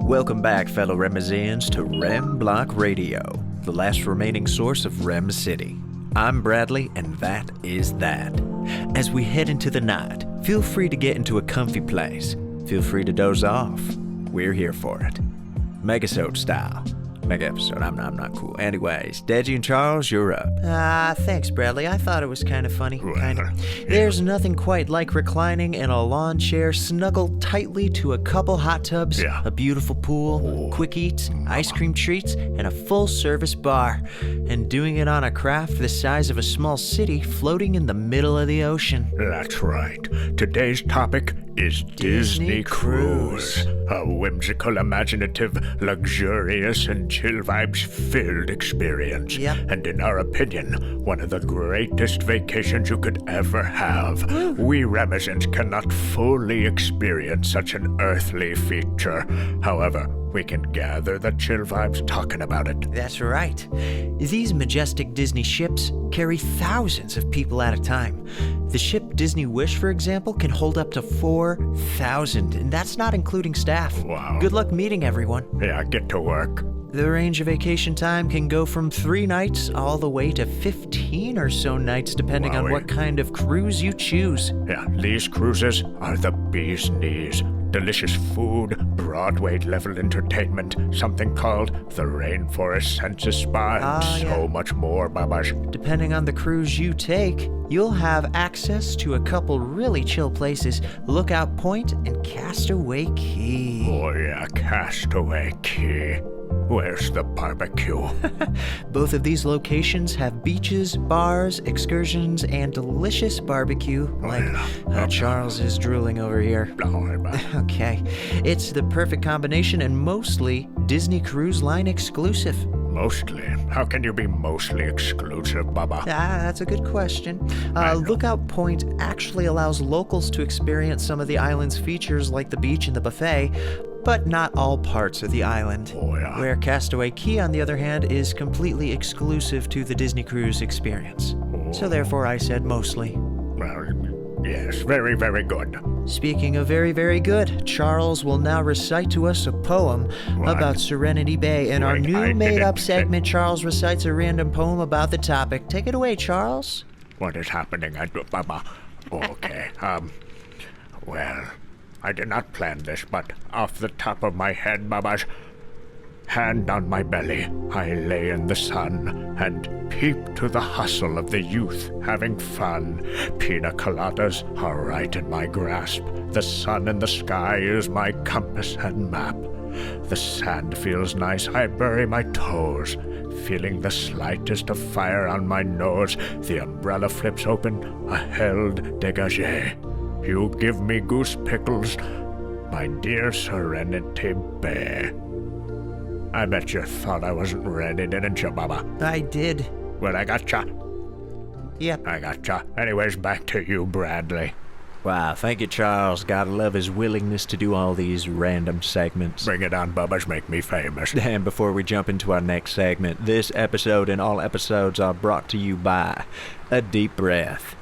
Welcome back, fellow Remizians, to REMBlockRadio, the last remaining source of Rem City. I'm Bradley, and that is that. As we head into the night, feel free to get into a comfy place. Feel free to doze off. We're here for it. Megasode style. Mega episode. I'm not cool. Anyways, Deji and Charles, you're up. Thanks, Bradley. I thought it was kind of funny. Kind of. Yeah. There's nothing quite like reclining in a lawn chair, snuggled tightly to a couple hot tubs, a beautiful pool, quick eats, ice cream treats, and a full-service bar. And doing it on a craft the size of a small city floating in the middle of the ocean. That's right. Today's topic is Disney Cruise. A whimsical, imaginative, luxurious, and chill vibes-filled experience. Yep. And in our opinion, one of the greatest vacations you could ever have. We Remizans cannot fully experience such an earthly feature. However, we can gather the chill vibes talking about it. That's right. These majestic Disney ships carry thousands of people at a time. The ship Disney Wish, for example, can hold up to 4,000, and that's not including staff. Wow. Good luck meeting everyone. Yeah, get to work. The range of vacation time can go from 3 nights all the way to 15 or so nights, depending on what kind of cruise you choose. Yeah, these cruises are the bee's knees. Delicious food, Broadway-level entertainment, something called the Rainforest Senses Spa, and so much more, Babas. Depending on the cruise you take, you'll have access to a couple really chill places, Lookout Point and Castaway Cay. Oh yeah, Castaway Cay. Where's the barbecue? Both of these locations have beaches, bars, excursions, and delicious barbecue. Charles is drooling over here. Okay. It's the perfect combination and mostly Disney Cruise Line exclusive. Mostly? How can you be mostly exclusive, Baba? That's a good question. Lookout Point actually allows locals to experience some of the island's features like the beach and the buffet, but not all parts of the island. Where Castaway Cay, on the other hand, is completely exclusive to the Disney Cruise experience. So therefore I said mostly. Well, yes, very, very good. Speaking of very, very good, Charles will now recite to us a poem about Serenity Bay. In our new made-up segment, Charles recites a random poem about the topic. Take it away, Charles. What is happening, Baba? Okay, well, I did not plan this, but off the top of my head, Babas, hand on my belly, I lay in the sun and peep to the hustle of the youth having fun. Pina coladas are right in my grasp. The sun in the sky is my compass and map. The sand feels nice, I bury my toes. Feeling the slightest of fire on my nose, the umbrella flips open, a held dégagé. You give me goose pickles, my dear Serenity Bay. I bet you thought I wasn't ready, didn't you, Baba? I did. Well, I gotcha. Yep. I gotcha. Anyways, back to you, Bradley. Wow, thank you, Charles. Gotta love his willingness to do all these random segments. Bring it on, Bubba's, make me famous. And before we jump into our next segment, this episode and all episodes are brought to you by a deep breath.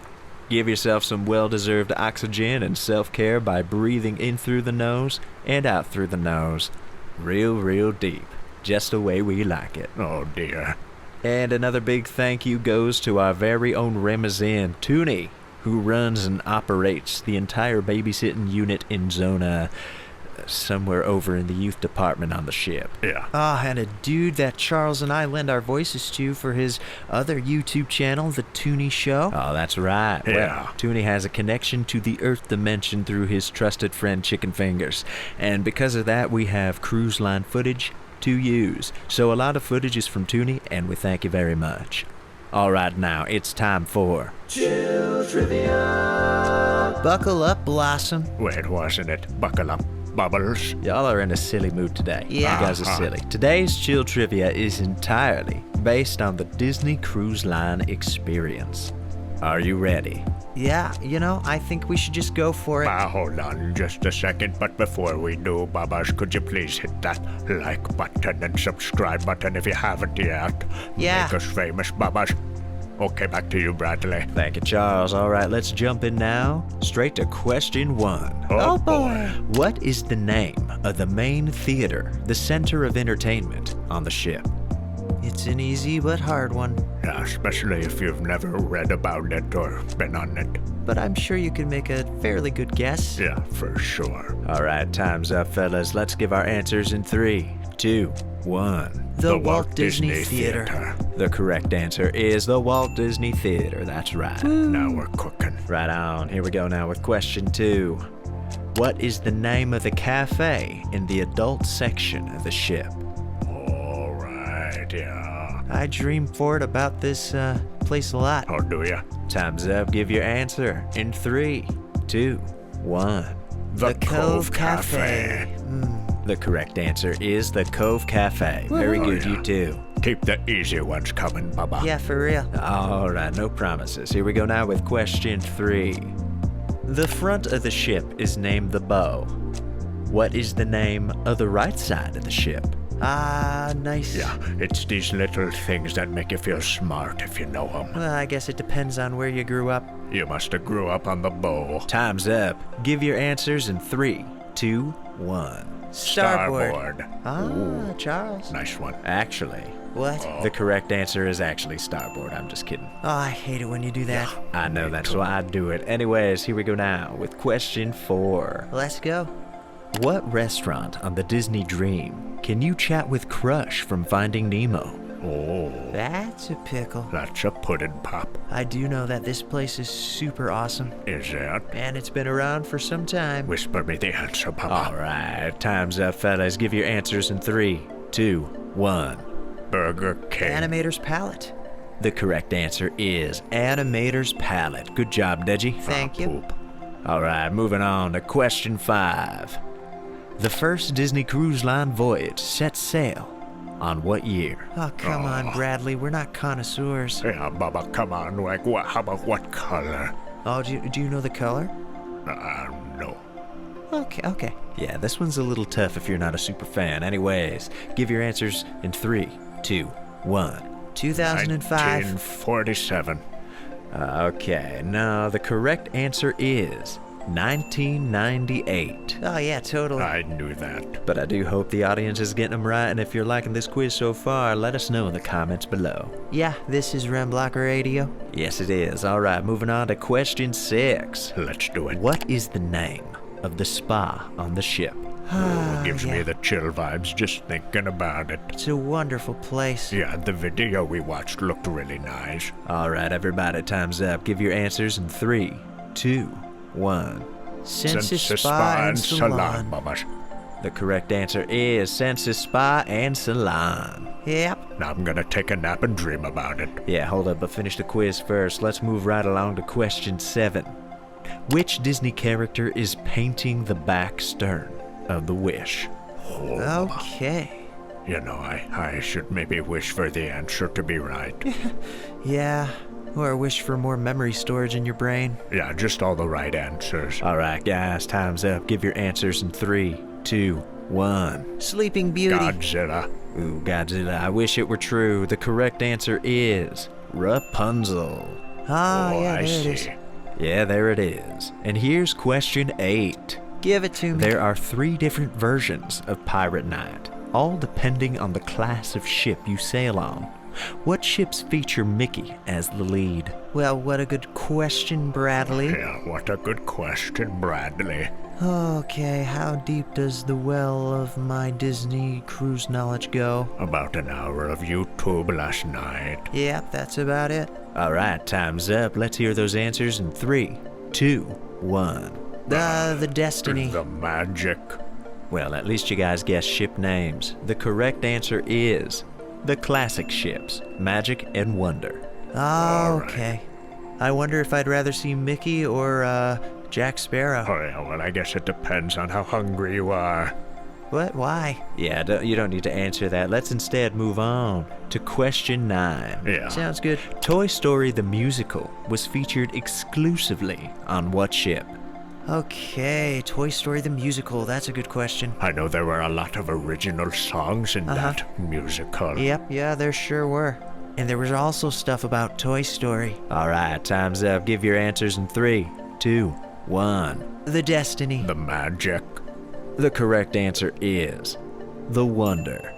Give yourself some well-deserved oxygen and self-care by breathing in through the nose and out through the nose. Real, real deep. Just the way we like it. Oh, dear. And another big thank you goes to our very own Remizan, Toonie, who runs and operates the entire babysitting unit in Zona, somewhere over in the youth department on the ship. Yeah. And a dude that Charles and I lend our voices to for his other YouTube channel, The Toonie Show. Oh, that's right. Yeah. Well, Toonie has a connection to the Earth dimension through his trusted friend Chicken Fingers. And because of that, we have cruise line footage to use. So a lot of footage is from Toonie, and we thank you very much. All right, now it's time for Chill Trivia. Buckle up, Blossom. Wait, wasn't it? Buckle up, Bubbles. Y'all are in a silly mood today. Yeah. You guys are silly. Today's Chill Trivia is entirely based on the Disney Cruise Line experience. Are you ready? Yeah, I think we should just go for it. Hold on just a second, but before we do, Babas, could you please hit that like button and subscribe button if you haven't yet? Yeah. Make us famous, Babas. Okay, back to you, Bradley. Thank you, Charles. All right, let's jump in now. Straight to question 1. Oh boy. What is the name of the main theater, the center of entertainment on the ship? It's an easy but hard one, Yeah, especially if you've never read about it or been on it. but I'm sure you can make a fairly good guess. Yeah, for sure. All right, time's up, fellas. Let's give our answers in 3, 2, 1. The Walt Disney Theater. The correct answer is the Walt Disney Theater. That's right. Now we're cooking. Right on. Here we go now with question 2. What is the name of the cafe in the adult section of the ship? All right, yeah. I dream forward about this place a lot. Oh, do ya? Time's up. Give your answer in 3, 2, 1. The Cove Cafe. The correct answer is the Cove Cafe. Very Oh, good, yeah. you too. Keep the easy ones coming, Bubba. Yeah, for real. All right, no promises. Here we go now with question 3. The front of the ship is named the bow. What is the name of the right side of the ship? Ah, nice. Yeah, it's these little things that make you feel smart if you know them. Well, I guess it depends on where you grew up. You must have grew up on the bow. Time's up. Give your answers in 3, 2, 1. Starboard. Ah, Charles. Nice one. Actually, What? the correct answer is actually starboard. I'm just kidding. Oh, I hate it when you do that. I know, that's why I do it. Anyways, here we go now with question 4. Let's go. What restaurant on the Disney Dream can you chat with Crush from Finding Nemo? Oh, That's a pickle. that's a pudding pop. I do know that this place is super awesome, Is it? and it's been around for some time. Whisper me the answer, Papa. All right, time's up, fellas. Give your answers in 3, 2, 1. Burger King. Animator's Palette. The correct answer is Animator's Palette. Good job, Deji. Thank you. Poop. All right, moving on to question 5. The first Disney Cruise Line voyage set sail on what year? Oh, come on, Bradley. We're not connoisseurs. Yeah, Bubba, come on. Like, what? How about what color? Oh, do you know the color? No. Okay. Yeah, this one's a little tough if you're not a super fan. Anyways, give your answers in 3, 2, 1. 2005. 1947. Okay, no, the correct answer is 1998. Oh, yeah, totally. I knew that. But I do hope the audience is getting them right, and if you're liking this quiz so far, let us know in the comments below. Yeah, this is REMBlockRadio. Yes, it is. All right, moving on to question 6. Let's do it. What is the name of the spa on the ship? Gives me yeah. the chill vibes just thinking about it. It's a wonderful place. Yeah, the video we watched looked really nice. All right, everybody, time's up. Give your answers in 3, 2, 1. Senses Spa and Salon. Mamas. The correct answer is Senses Spa and Salon. Yep. Now I'm gonna take a nap and dream about it. Yeah, hold up, but finish the quiz first. Let's move right along to question 7. Which Disney character is painting the back stern of the Wish? Okay. You know, I should maybe wish for the answer to be right. Yeah. Or wish for more memory storage in your brain. Yeah, just all the right answers. All right, guys, time's up. Give your answers in 3, 2, 1. Sleeping Beauty. Godzilla. Ooh, Godzilla, I wish it were true. The correct answer is Rapunzel. Ah, Oh, yeah, I there it see. is. Yeah, there it is. And here's question 8. Give it to me. There are 3 different versions of Pirate Night, all depending on the class of ship you sail on. What ships feature Mickey as the lead? Well, what a good question, Bradley. Yeah, what a good question, Bradley. Okay, how deep does the well of my Disney cruise knowledge go? About an hour of YouTube last night. Yep, that's about it. All right, time's up. Let's hear those answers in 3, 2, 1. The Destiny. The magic. Well, at least you guys guessed ship names. The correct answer is the classic ships, Magic and Wonder. Oh, okay. I wonder if I'd rather see Mickey or, Jack Sparrow. Oh, yeah, well, I guess it depends on how hungry you are. What? Why? Yeah, you don't need to answer that. Let's instead move on to question 9. Yeah. Sounds good. Toy Story the Musical was featured exclusively on what ship? Okay, Toy Story the Musical. That's a good question. I know there were a lot of original songs in Uh-huh. that musical. Yep, yeah, there sure were. And there was also stuff about Toy Story. All right, time's up. Give your answers in 3, 2, 1. The Destiny. The magic. The correct answer is The Wonder.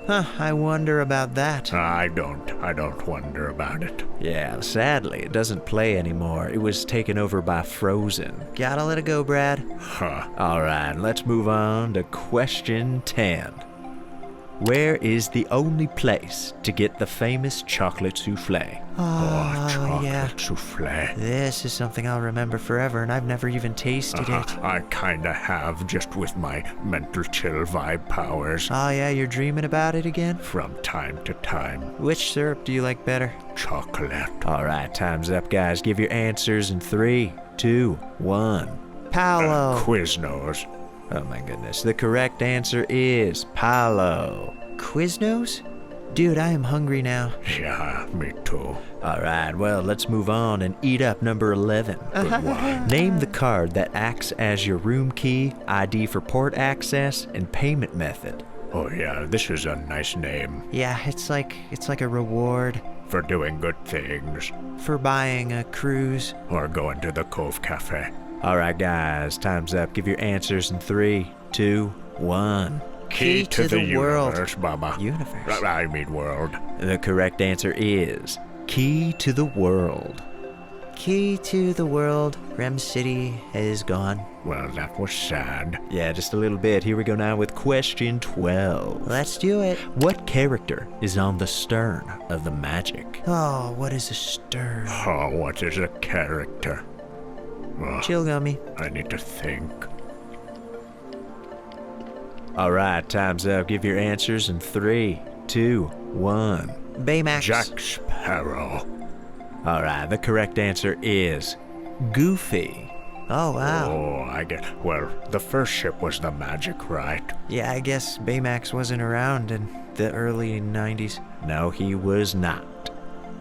Huh, I wonder about that. I don't wonder about it. Yeah, sadly, it doesn't play anymore. It was taken over by Frozen. Gotta let it go, Brad. Huh. All right, let's move on to question 10. Where is the only place to get the famous chocolate souffle? Oh, chocolate yeah. souffle. This is something I'll remember forever, and I've never even tasted it. I kinda have, just with my mental chill vibe powers. Oh, yeah, you're dreaming about it again? From time to time. Which syrup do you like better? Chocolate. All right, time's up, guys. Give your answers in 3, 2, 1. Paolo. Quiznos. Oh my goodness. The correct answer is Paolo. Quiznos? Dude, I am hungry now. Yeah, me too. All right, well, let's move on and eat up number 11. Good one. Name the card that acts as your room key, ID for port access, and payment method. Oh yeah, this is a nice name. Yeah, it's like a reward For doing good things. for buying a cruise. Or going to the Cove Cafe. All right, guys, time's up. Give your answers in 3, 2, 1. Key to the world. Universe, Baba. Universe. I mean world. The correct answer is Key to the World. Key to the world. Rem City is gone. Well, that was sad. Yeah, just a little bit. Here we go now with question 12. Let's do it. What character is on the stern of the Magic? Oh, what is a stern? Oh, what is a character? Well, Chill gummy. I need to think. All right, time's up. Give your answers in 3, 2, 1. Baymax. Jack Sparrow. All right, the correct answer is Goofy. Oh, wow. Oh, I get. Well, the first ship was the Magic, right? Yeah, I guess Baymax wasn't around in the early 90s. No, he was not.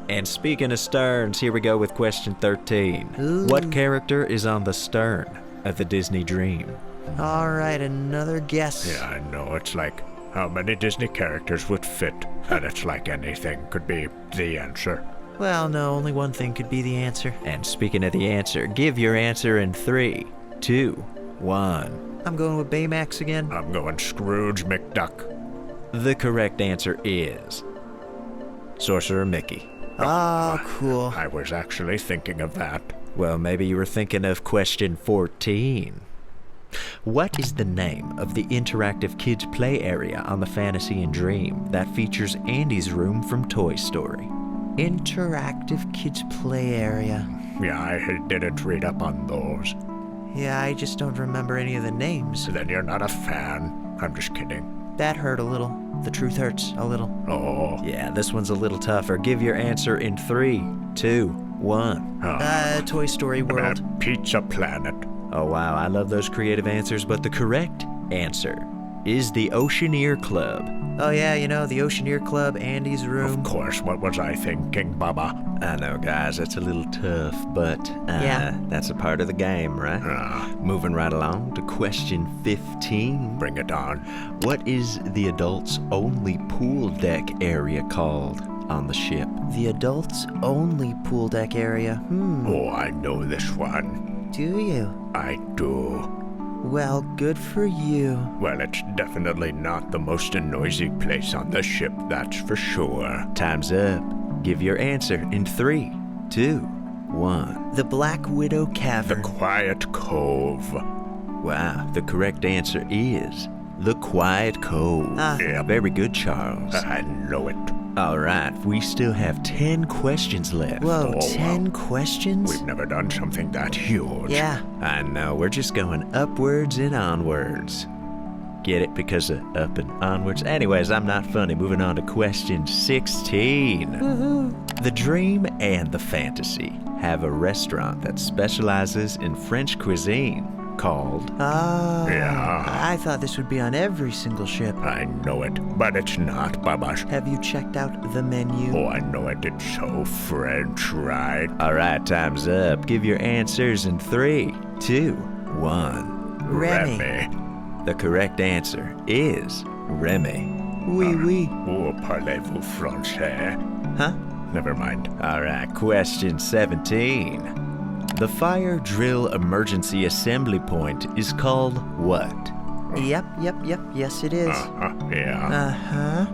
And speaking of sterns, here we go with question 13. Ooh. What character is on the stern of the Disney Dream? All right, another guess. Yeah, I know. It's like how many Disney characters would fit, and it's like anything could be the answer. Well, no, only one thing could be the answer. And speaking of the answer, give your answer in 3, 2, 1. I'm going with Baymax again. I'm going Scrooge McDuck. The correct answer is Sorcerer Mickey. Oh, cool. I was actually thinking of that. Well, maybe you were thinking of question 14. What is the name of the interactive kids' play area on the Fantasy and Dream that features Andy's room from Toy Story? Interactive kids play area. Yeah, I didn't read up on those. Yeah, I just don't remember any of the names. Then you're not a fan. I'm just kidding. That hurt a little. The truth hurts a little. Oh. Yeah, this one's a little tougher. Give your answer in 3, 2, 1. Toy Story World. Pizza Planet. Oh, wow, I love those creative answers, but the correct answer is the Oceaneer Club. Oh, yeah, you know, the Oceaneer Club, Andy's room. Of course, what was I thinking, Baba? I know, guys, that's a little tough, but Yeah. that's a part of the game, right? Moving right along to question 15. Bring it on. What is the adults only pool deck area called on the ship? The adults only pool deck area. Oh, I know this one. Do you? I do. Well, good for you. Well, it's definitely not the most noisy place on the ship, that's for sure. Time's up. Give your answer in 3, 2, 1. The Black Widow The Cavern. Quiet Cove. Wow, the correct answer is the Quiet Cove. Yeah. Very good, Charles. I know it. All right, we still have 10 questions left. Whoa, Oh, 10 questions? We've never done something that huge. Yeah. I know, we're just going upwards and onwards. Get it? Because of up and onwards. Anyways, I'm not funny. Moving on to question 16. The Dream and the Fantasy have a restaurant that specializes in French cuisine called... Ah. Yeah. I thought this would be on every single ship. I know it, but it's not, Baba. Have you checked out the menu? Oh, I know it. It's so French, right? All right, time's up. Give your answers in 3, 2, 1. Remy. The correct answer is Remy. Oui, oui. Oh, parlez-vous français? Huh? Never mind. All right, question 17. The fire drill emergency assembly point is called what? Yep. Yes, it is. Yeah.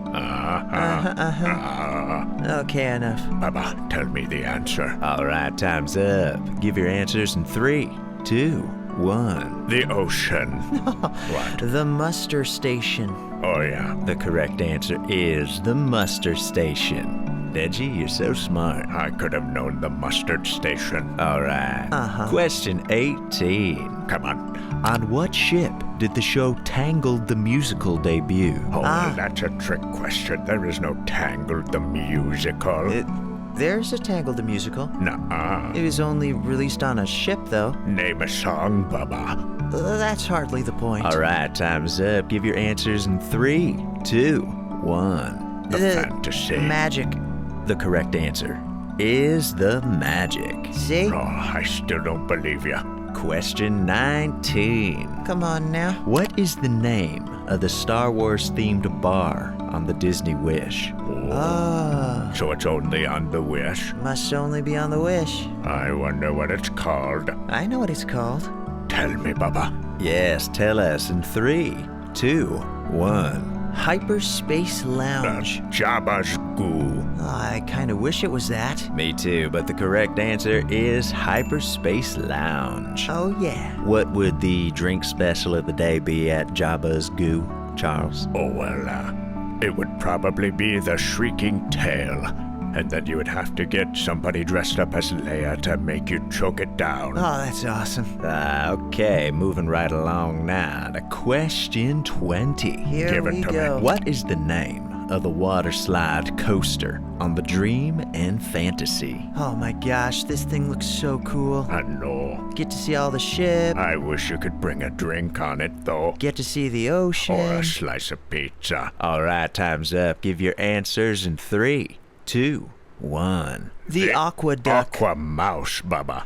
Okay, enough. Baba, tell me the answer. All right, time's up. Give your answers in 3, 2, 1. The ocean. What? The muster station. Oh, yeah. The correct answer is the muster station. Deji, you're so smart. I could have known the mustard station. All right. Question 18. Come on. On what ship did the show Tangled the Musical debut? Oh, that's a trick question. There is no Tangled the Musical. There's a Tangled the Musical. Nuh-uh. It was only released on a ship, though. Name a song, Baba. That's hardly the point. All right, time's up. Give your answers in 3, 2, 1. The fantasy. Magic. The correct answer is the magic. See? Oh, I still don't believe you. Question 19. Come on now. What is the name of the Star Wars themed bar on the Disney Wish? So it's only on the Wish. Must only be on the Wish. I wonder what it's called. I know what it's called. Tell me, Baba. Yes, tell us in 3, 2, 1. Hyperspace Lounge. Jabba's goo. I kind of wish it was that. Me too, but the correct answer is Hyperspace Lounge. Oh, yeah. What would the drink special of the day be at Jabba's Goo, Charles? Oh, well, it would probably be the Shrieking Tail. And then you would have to get somebody dressed up as Leia to make you choke it down. Oh, that's awesome. Okay, moving right along now to question 20. Here Give it we to me. go. What is the name of the water slide coaster on the Dream and Fantasy? Oh my gosh, this thing looks so cool. I know. Get to see all the ships. I wish you could bring a drink on it, though. Get to see the ocean. Or a slice of pizza. All right, time's up. Give your answers in 3, 2, 1. The Aqueduct. Aqua Mouse, Baba.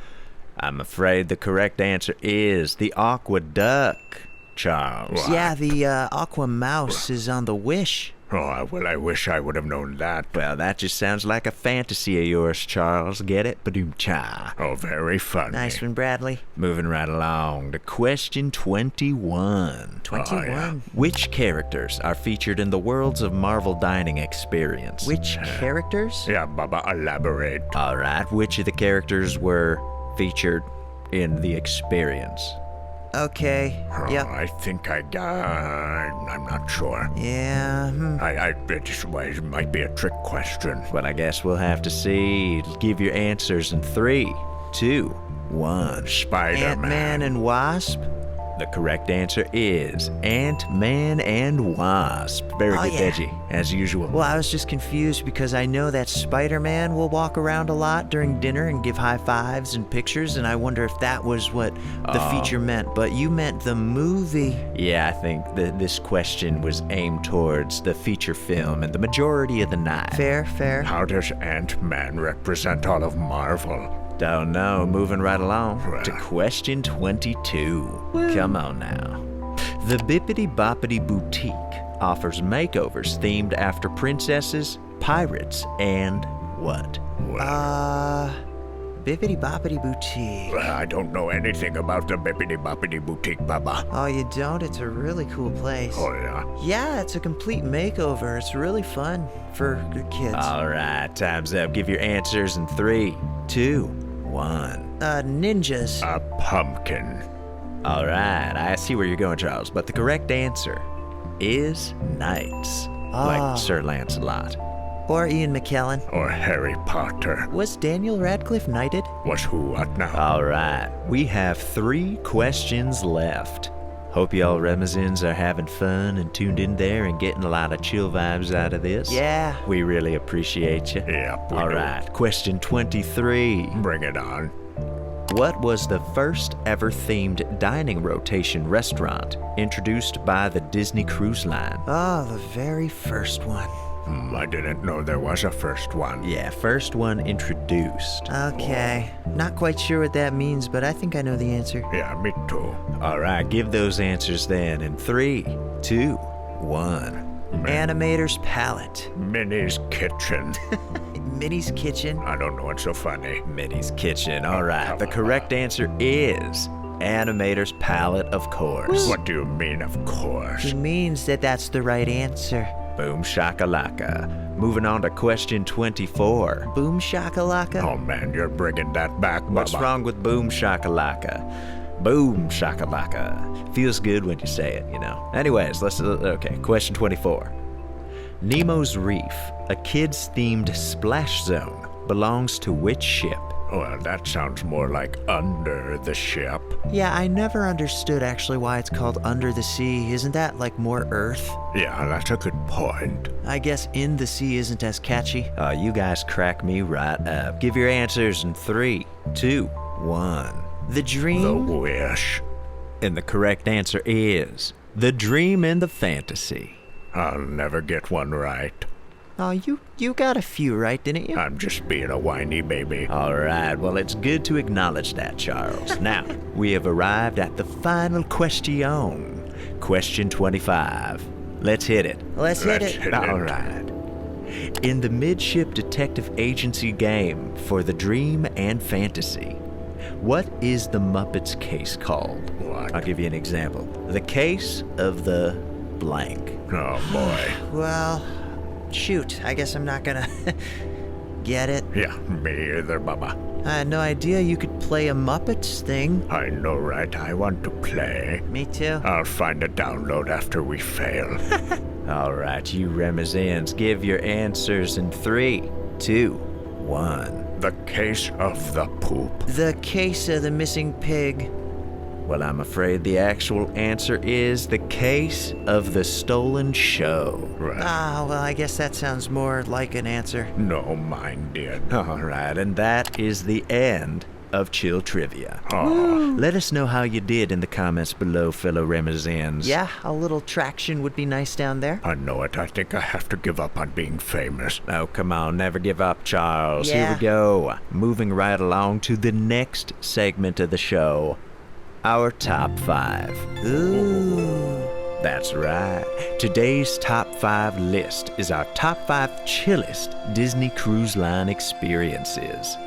I'm afraid the correct answer is the Aqueduct, Charles. What? Yeah, the Aqua Mouse is on the Wish. Oh, well, I wish I would have known that. Well, that just sounds like a fantasy of yours, Charles. Get it? Ba-doom-cha. Oh, very funny. Nice one, Bradley. Moving right along to question 21. 21. yeah. Which characters are featured in the Worlds of Marvel Dining Experience? Which characters? Yeah, Baba, elaborate. All right, which of the characters were featured in the experience? Okay. Oh, Yep. I think I'm not sure. Yeah. It might be a trick question. Well, I guess we'll have to see. Give your answers in 3, 2, 1. Spider-Man. Ant-Man and Wasp? The correct answer is Ant-Man and Wasp. Very Oh, good, yeah. Deji, as usual. Well, I was just confused because I know that Spider-Man will walk around a lot during dinner and give high fives and pictures, and I wonder if that was what the feature meant. But you meant the movie. Yeah, I think that this question was aimed towards the feature film and the majority of the night. Fair. How does Ant-Man represent all of Marvel? Don't know. Moving right along to question 22. Come on now. The Bippity Boppity Boutique offers makeovers themed after princesses, pirates, and what? Bippity Boppity Boutique. I don't know anything about the Bippity Boppity Boutique, Baba. Oh, you don't? It's a really cool place. Oh, yeah? Yeah, it's a complete makeover. It's really fun for the kids. All right, time's up. Give your answers in 3, 2, 1. Ninjas. A pumpkin. All right, I see where you're going, Charles, but the correct answer is knights, like Sir Lancelot. Or Ian McKellen. Or Harry Potter. Was Daniel Radcliffe knighted? Was who what now? All right, we have 3 questions left. Hope y'all Remazins are having fun and tuned in there and getting a lot of chill vibes out of this. Yeah. We really appreciate you. Yep, we All do. right, question 23. Bring it on. What was the first ever themed dining rotation restaurant introduced by the Disney Cruise Line? Oh, the very first one. I didn't know there was a first one. Yeah, first one introduced. Okay. Not quite sure what that means, but I think I know the answer. Yeah, me too. All right, give those answers then in 3, 2, 1. Animator's Palette. Minnie's Kitchen. Minnie's Kitchen. I don't know what's so funny. Minnie's Kitchen. All right. The correct answer is Animator's Palette, of course. What do you mean, of course? He means that that's the right answer. Boom shakalaka. Moving on to question 24. Boom shakalaka? Oh man, you're bringing that back, What's Bubba. wrong with boom shakalaka? Boom shakalaka. Feels good when you say it, you know. Anyways, okay, question 24. Nemo's Reef, a kids-themed splash zone, belongs to which ship? Well, that sounds more like Under the Ship. Yeah, I never understood actually why it's called Under the Sea. Isn't that like more Earth? Yeah, that's a good point. I guess In the Sea isn't as catchy. Oh, you guys crack me right up. Give your answers in 3, 2, 1. The Dream? The Wish. And the correct answer is The Dream and the Fantasy. I'll never get one right. Oh, you got a few right, didn't you? I'm just being a whiny baby. All right, well, it's good to acknowledge that, Charles. Now, we have arrived at the final question. Question 25. Let's hit it. Let's hit it. hit All it. right. In the Midship Detective Agency game for The Dream and Fantasy, what is the Muppets case called? What? I'll give you an example. The case of the blank. Oh boy. Well, shoot, I guess I'm not gonna get it. Yeah, me either, Bubba. I had no idea you could play a Muppets thing. I know, right? I want to play. Me too. I'll find a download after we fail. All right, you Remazans, give your answers in 3, 2, 1. The case of the poop. The case of the missing pig. Well, I'm afraid the actual answer is the case of the stolen show. Right. Ah, well, I guess that sounds more like an answer. No, mine did. All right, and that is the end of Chill Trivia. Oh, Let us know how you did in the comments below, fellow Remazans. Yeah, a little traction would be nice down there. I know it. I think I have to give up on being famous. Oh, come on, never give up, Charles. Yeah. Here we go. Moving right along to the next segment of the show, our top 5. Ooh. That's right. Today's top 5 list is our top 5 chillest Disney Cruise Line experiences.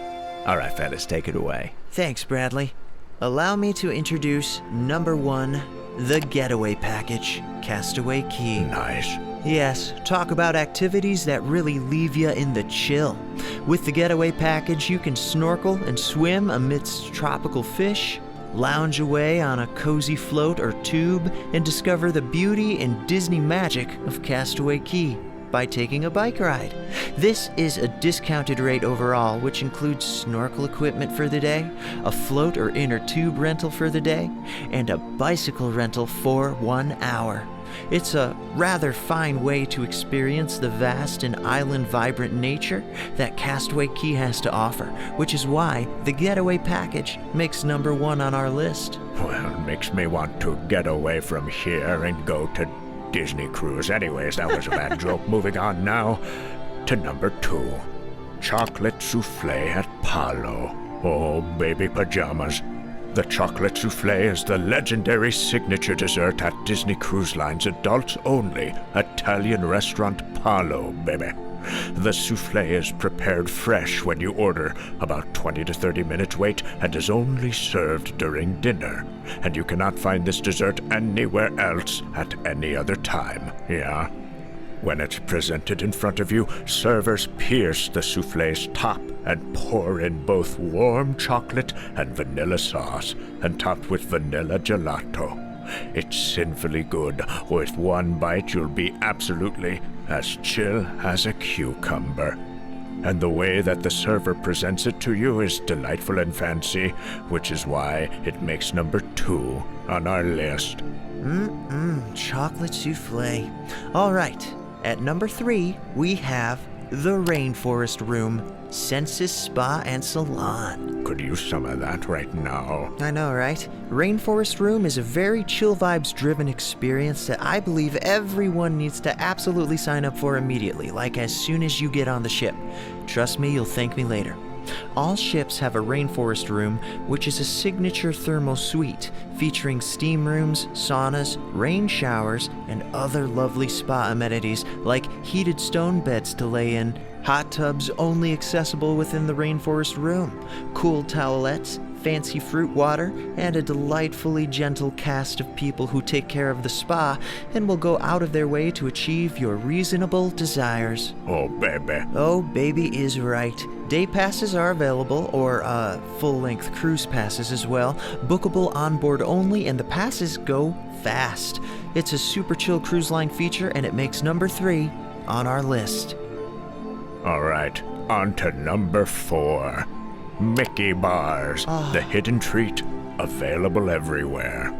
All right, fellas, take it away. Thanks, Bradley. Allow me to introduce number 1, the Getaway Package, Castaway Cay. Nice. Yes, talk about activities that really leave you in the chill. With the Getaway Package, you can snorkel and swim amidst tropical fish, lounge away on a cozy float or tube, and discover the beauty and Disney magic of Castaway Cay by taking a bike ride. This is a discounted rate overall, which includes snorkel equipment for the day, a float or inner tube rental for the day, and a bicycle rental for 1 hour. It's a rather fine way to experience the vast and island-vibrant nature that Castaway Cay has to offer, which is why the Getaway Package makes number 1 on our list. Well, it makes me want to get away from here and go to Disney Cruise. Anyways, that was a bad joke. Moving on now to number 2. Chocolate souffle at Palo. Oh, baby pajamas. The chocolate souffle is the legendary signature dessert at Disney Cruise Line's adults-only Italian restaurant Palo, baby. The souffle is prepared fresh when you order, about 20 to 30 minutes wait, and is only served during dinner. And you cannot find this dessert anywhere else at any other time, yeah? When it's presented in front of you, servers pierce the souffle's top and pour in both warm chocolate and vanilla sauce, and topped with vanilla gelato. It's sinfully good. With one bite, you'll be absolutely as chill as a cucumber. And the way that the server presents it to you is delightful and fancy, which is why it makes number 2 on our list. Chocolate souffle. All right, at number 3, we have the Rainforest Room, Senses Spa and Salon. Could use some of that right now. I know, right? Rainforest Room is a very chill vibes-driven experience that I believe everyone needs to absolutely sign up for immediately, like as soon as you get on the ship. Trust me, you'll thank me later. All ships have a rainforest room, which is a signature thermal suite featuring steam rooms, saunas, rain showers, and other lovely spa amenities like heated stone beds to lay in, hot tubs only accessible within the rainforest room, cool towelettes, fancy fruit water, and a delightfully gentle cast of people who take care of the spa and will go out of their way to achieve your reasonable desires. Oh, baby. Oh, baby is right. Day passes are available, or full-length cruise passes as well, bookable on board only, and the passes go fast. It's a super chill cruise line feature, and it makes number 3 on our list. All right, on to number 4. Mickey bars, the hidden treat, available everywhere.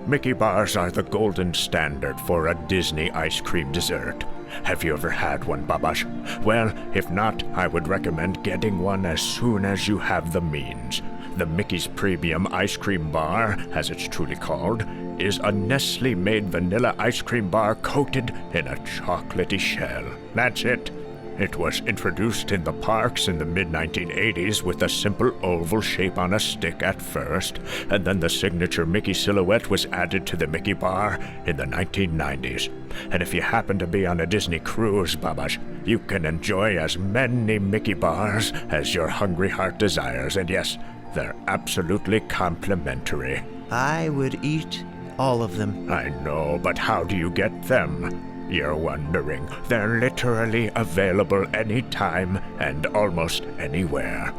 Mickey bars are the golden standard for a Disney ice cream dessert. Have you ever had one, Babash? Well, if not, I would recommend getting one as soon as you have the means. The Mickey's Premium Ice Cream Bar, as it's truly called, is a Nestle-made vanilla ice cream bar coated in a chocolatey shell. That's it. It was introduced in the parks in the mid-1980s with a simple oval shape on a stick at first, and then the signature Mickey silhouette was added to the Mickey bar in the 1990s. And if you happen to be on a Disney cruise, Babash, you can enjoy as many Mickey bars as your hungry heart desires, and yes, they're absolutely complimentary. I would eat all of them. I know, but how do you get them? You're wondering. They're literally available anytime and almost anywhere.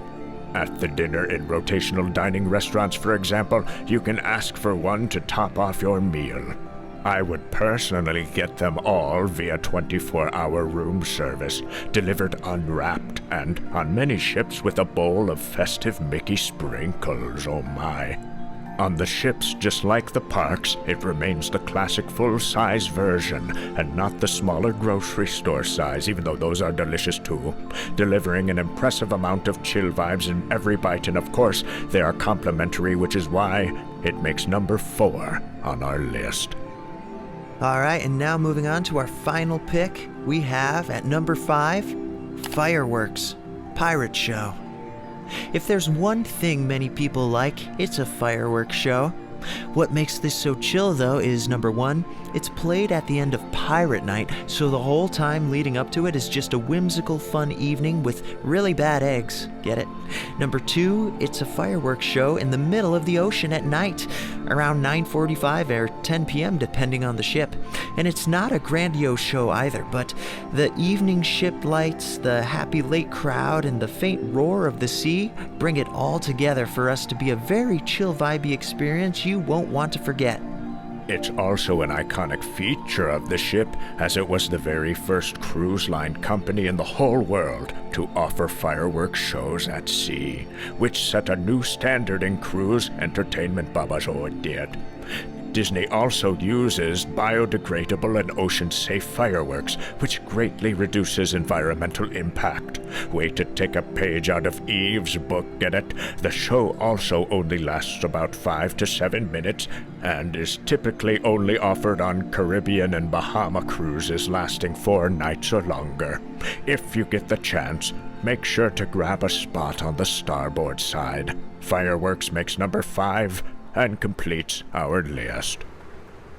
At the dinner in rotational dining restaurants, for example, you can ask for one to top off your meal. I would personally get them all via 24-hour room service, delivered unwrapped, and on many ships with a bowl of festive Mickey sprinkles, oh my. On the ships, just like the parks, it remains the classic full-size version, and not the smaller grocery store size, even though those are delicious too, delivering an impressive amount of chill vibes in every bite, and of course, they are complimentary, which is why it makes number 4 on our list. Alright, and now moving on to our final pick, we have, at number 5, Fireworks, Pirate Show. If there's one thing many people like, it's a fireworks show. What makes this so chill, though, is number 1, it's played at the end of Pirate Night, so the whole time leading up to it is just a whimsical, fun evening with really bad eggs. Get it? Number 2, it's a fireworks show in the middle of the ocean at night, around 9:45 or 10 p.m. depending on the ship. And it's not a grandiose show either, but the evening ship lights, the happy lake crowd, and the faint roar of the sea bring it all together for us to be a very chill, vibey experience you won't want to forget. It's also an iconic feature of the ship, as it was the very first cruise line company in the whole world to offer fireworks shows at sea, which set a new standard in cruise entertainment, Baba's. Oh, it did. Disney also uses biodegradable and ocean-safe fireworks, which greatly reduces environmental impact. Way to take a page out of Eve's book, get it? The show also only lasts about 5 to 7 minutes and is typically only offered on Caribbean and Bahama cruises lasting 4 nights or longer. If you get the chance, make sure to grab a spot on the starboard side. Fireworks makes number 5 and completes our list.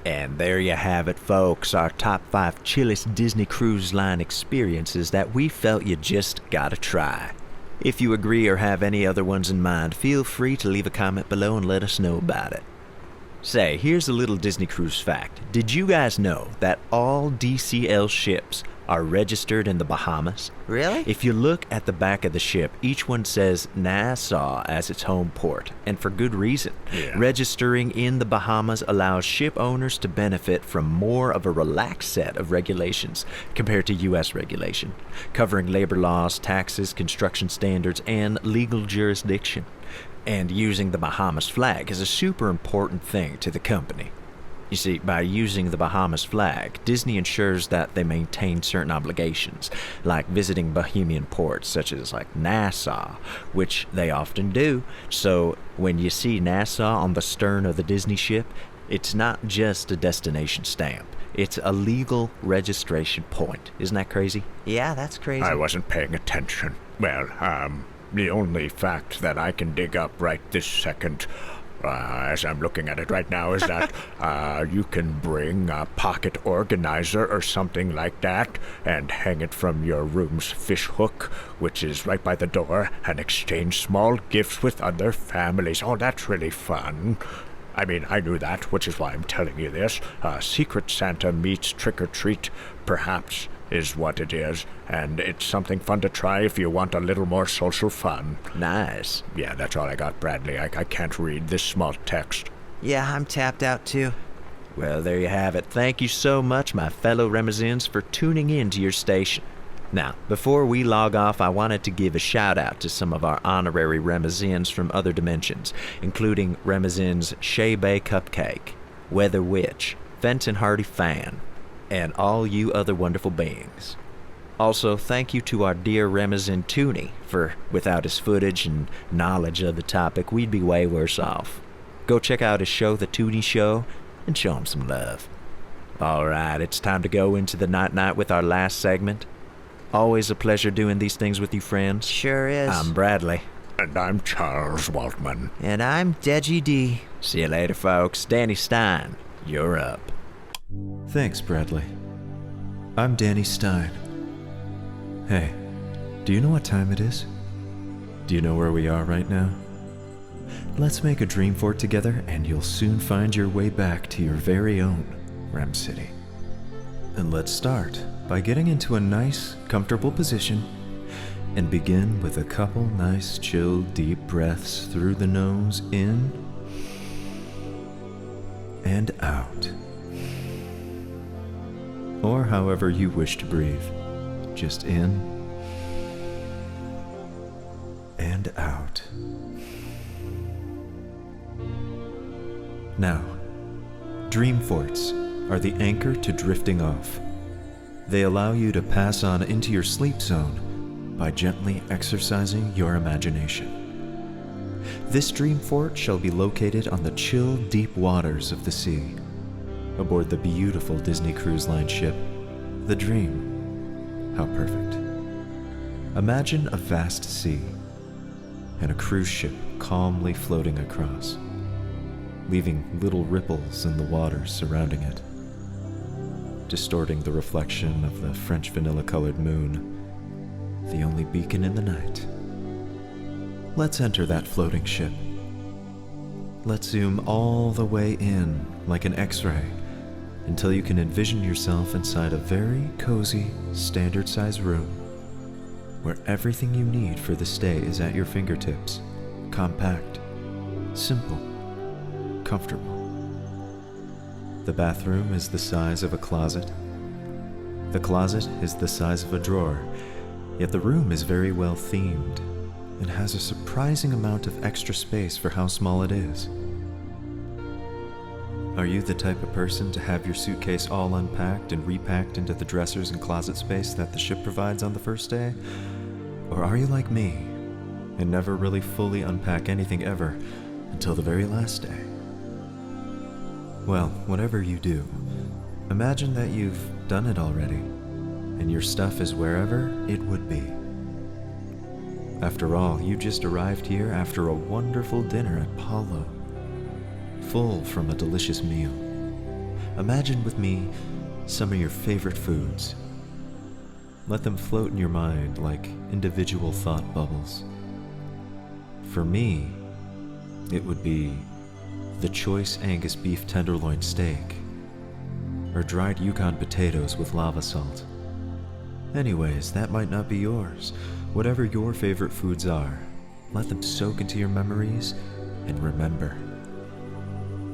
And there you have it, folks, our top 5 chillest Disney Cruise Line experiences that we felt you just gotta try. If you agree or have any other ones in mind, feel free to leave a comment below and let us know about it. Say, here's a little Disney Cruise fact. Did you guys know that all DCL ships are registered in the Bahamas? Really? If you look at the back of the ship, each one says Nassau as its home port, and for good reason. Yeah. Registering in the Bahamas allows ship owners to benefit from more of a relaxed set of regulations compared to U.S. regulation, covering labor laws, taxes, construction standards, and legal jurisdiction. And using the Bahamas flag is a super important thing to the company. You see, by using the Bahamas flag, Disney ensures that they maintain certain obligations, like visiting Bahamian ports such as like Nassau, which they often do. So when you see Nassau on the stern of the Disney ship, it's not just a destination stamp. It's a legal registration point. Isn't that crazy? Yeah, that's crazy. I wasn't paying attention. Well, the only fact that I can dig up right this second, as I'm looking at it right now, is that you can bring a pocket organizer or something like that and hang it from your room's fish hook, which is right by the door, and exchange small gifts with other families. Oh, that's really fun. I mean, I knew that, which is why I'm telling you this. Secret Santa meets Trick or Treat, perhaps, is what it is, and it's something fun to try if you want a little more social fun. Nice. Yeah, that's all I got, Bradley. I can't read this small text. Yeah, I'm tapped out too. Well, there you have it. Thank you so much, my fellow Remezins, for tuning in to your station. Now, before we log off, I wanted to give a shout-out to some of our honorary Remezins from other dimensions, including Remezins Shea Bay Cupcake, Weather Witch, Fenton Hardy Fan, and all you other wonderful beings. Also, thank you to our dear Remezin Toonie, for without his footage and knowledge of the topic, we'd be way worse off. Go check out his show, The Toonie Show, and show him some love. Alright, it's time to go into the night-night with our last segment. Always a pleasure doing these things with you, friends. Sure is. I'm Bradley. And I'm Charles Waltman. And I'm Deji D. See you later, folks. Danny Stein, you're up. Thanks, Bradley. I'm Danny Stein. Hey, do you know what time it is? Do you know where we are right now? Let's make a dream fort together and you'll soon find your way back to your very own Rem City. And let's start by getting into a nice, comfortable position and begin with a couple nice, chill, deep breaths through the nose in and out. Or however you wish to breathe. Just in and out. Now, dream forts are the anchor to drifting off. They allow you to pass on into your sleep zone by gently exercising your imagination. This dream fort shall be located on the chill, deep waters of the sea, aboard the beautiful Disney Cruise Line ship, The Dream. How perfect. Imagine a vast sea and a cruise ship calmly floating across, leaving little ripples in the waters surrounding it, distorting the reflection of the French vanilla-colored moon, the only beacon in the night. Let's enter that floating ship. Let's zoom all the way in like an X-ray until you can envision yourself inside a very cozy, standard-sized room where everything you need for the stay is at your fingertips, compact, simple, comfortable. The bathroom is the size of a closet. The closet is the size of a drawer, yet the room is very well themed and has a surprising amount of extra space for how small it is. Are you the type of person to have your suitcase all unpacked and repacked into the dressers and closet space that the ship provides on the first day? Or are you like me and never really fully unpack anything ever until the very last day? Well, whatever you do, imagine that you've done it already and your stuff is wherever it would be. After all, you just arrived here after a wonderful dinner at Palo, full from a delicious meal. Imagine with me some of your favorite foods. Let them float in your mind like individual thought bubbles. For me, it would be the choice Angus beef tenderloin steak, or dried Yukon potatoes with lava salt. Anyways, that might not be yours. Whatever your favorite foods are, let them soak into your memories and remember.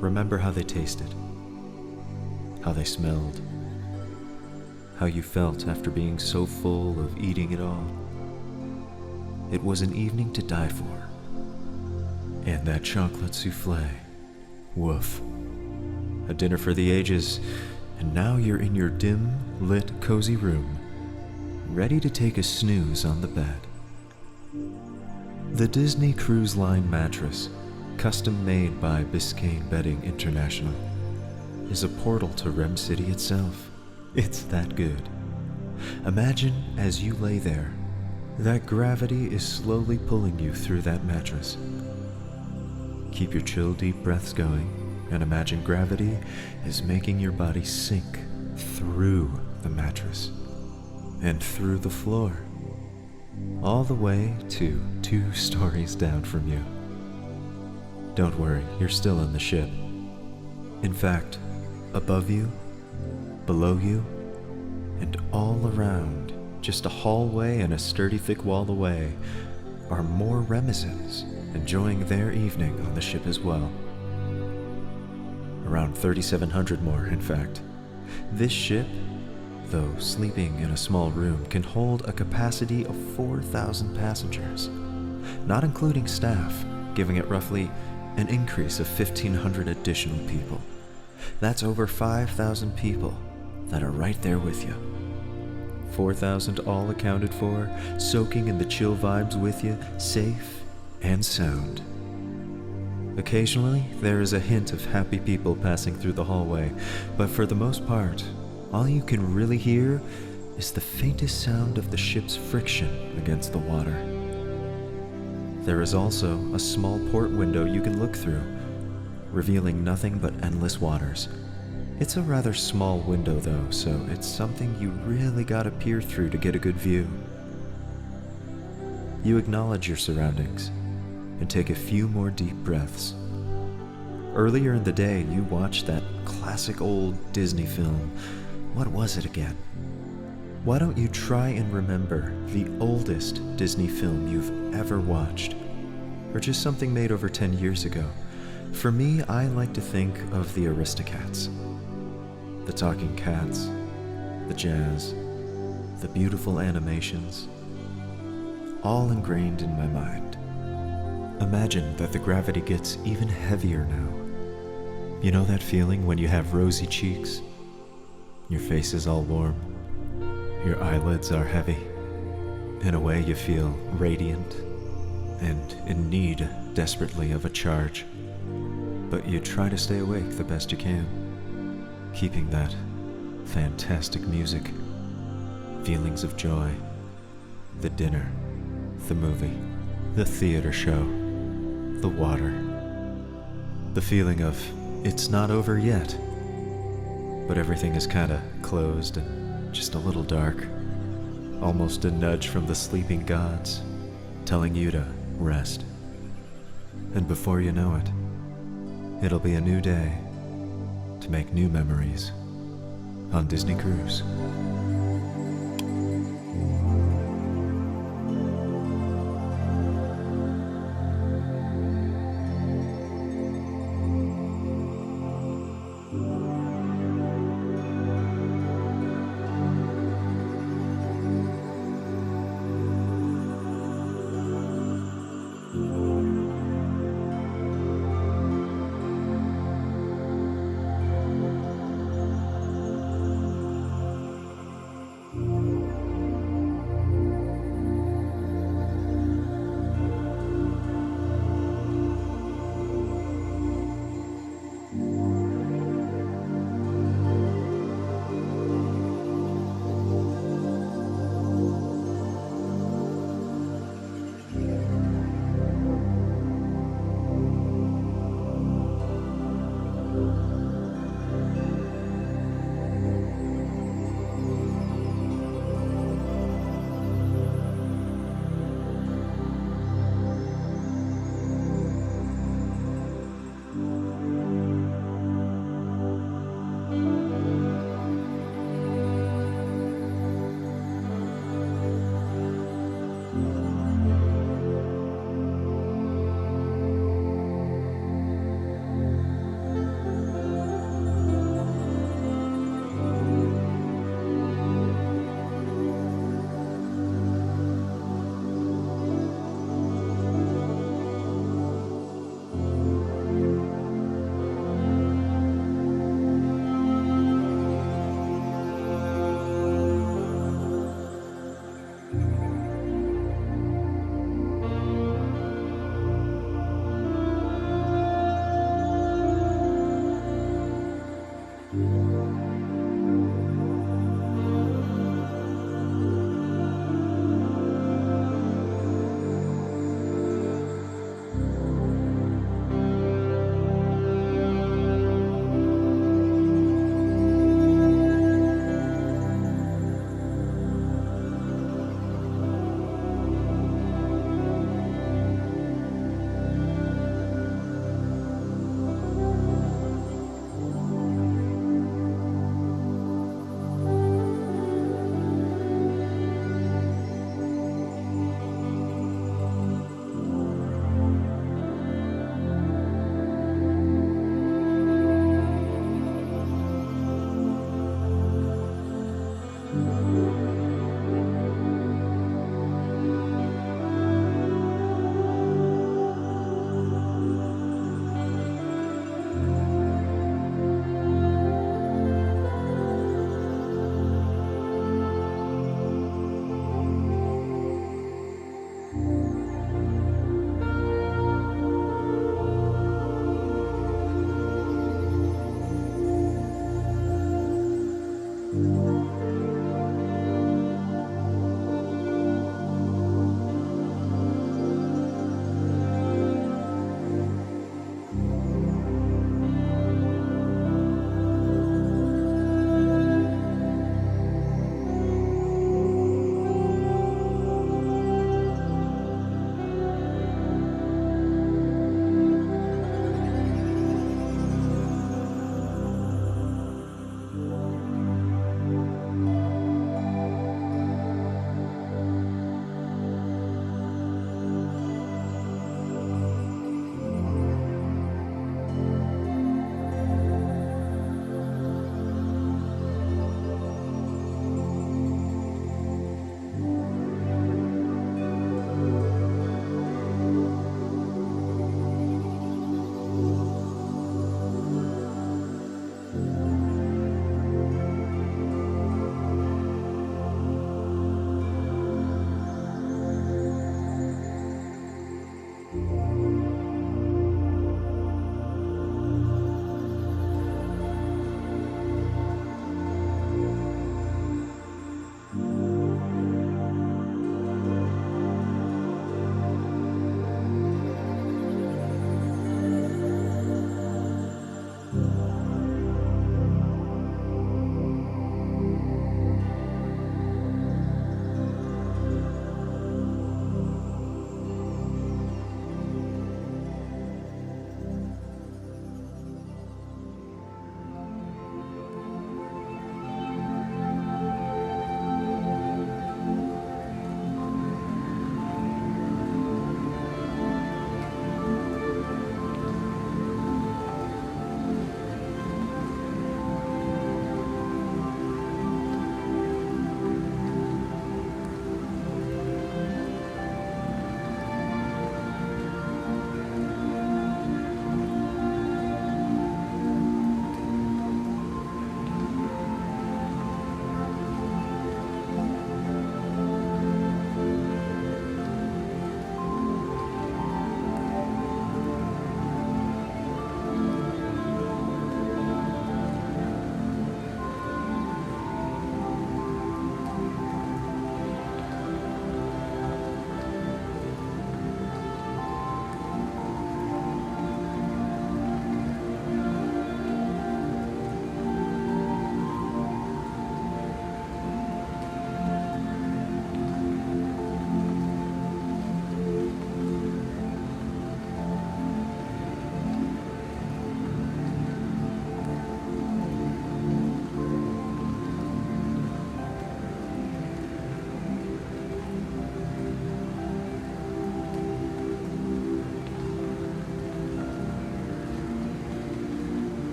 Remember how they tasted, how they smelled, how you felt after being so full of eating it all. It was an evening to die for. And that chocolate souffle, woof. A dinner for the ages, and now you're in your dim, lit, cozy room, ready to take a snooze on the bed. The Disney Cruise Line mattress, custom made by Biscayne Bedding International, is a portal to Rem City itself. It's that good. Imagine as you lay there, that gravity is slowly pulling you through that mattress. Keep your chill, deep breaths going, and imagine gravity is making your body sink through the mattress and through the floor, all the way to 2 stories down from you. Don't worry, you're still on the ship. In fact, above you, below you, and all around, just a hallway and a sturdy thick wall away, are more Remezans enjoying their evening on the ship as well. Around 3,700 more, in fact. This ship, though sleeping in a small room, can hold a capacity of 4,000 passengers, not including staff, giving it roughly an increase of 1,500 additional people. That's over 5,000 people that are right there with you. 4,000 all accounted for, soaking in the chill vibes with you, safe and sound. Occasionally, there is a hint of happy people passing through the hallway, but for the most part, all you can really hear is the faintest sound of the ship's friction against the water. There is also a small port window you can look through, revealing nothing but endless waters. It's a rather small window though, so it's something you really gotta peer through to get a good view. You acknowledge your surroundings and take a few more deep breaths. Earlier in the day, you watched that classic old Disney film. What was it again? Why don't you try and remember the oldest Disney film you've ever watched? Or just something made over 10 years ago. For me, I like to think of the Aristocats. The talking cats, the jazz, the beautiful animations, all ingrained in my mind. Imagine that the gravity gets even heavier now. You know that feeling when you have rosy cheeks? Your face is all warm. Your eyelids are heavy. In a way, you feel radiant and in need desperately of a charge. But you try to stay awake the best you can, keeping that fantastic music, feelings of joy, the dinner, the movie, the theater show, the water, the feeling of it's not over yet, but everything is kinda closed and just a little dark, almost a nudge from the sleeping gods, telling you to rest. And before you know it, it'll be a new day to make new memories on Disney Cruise.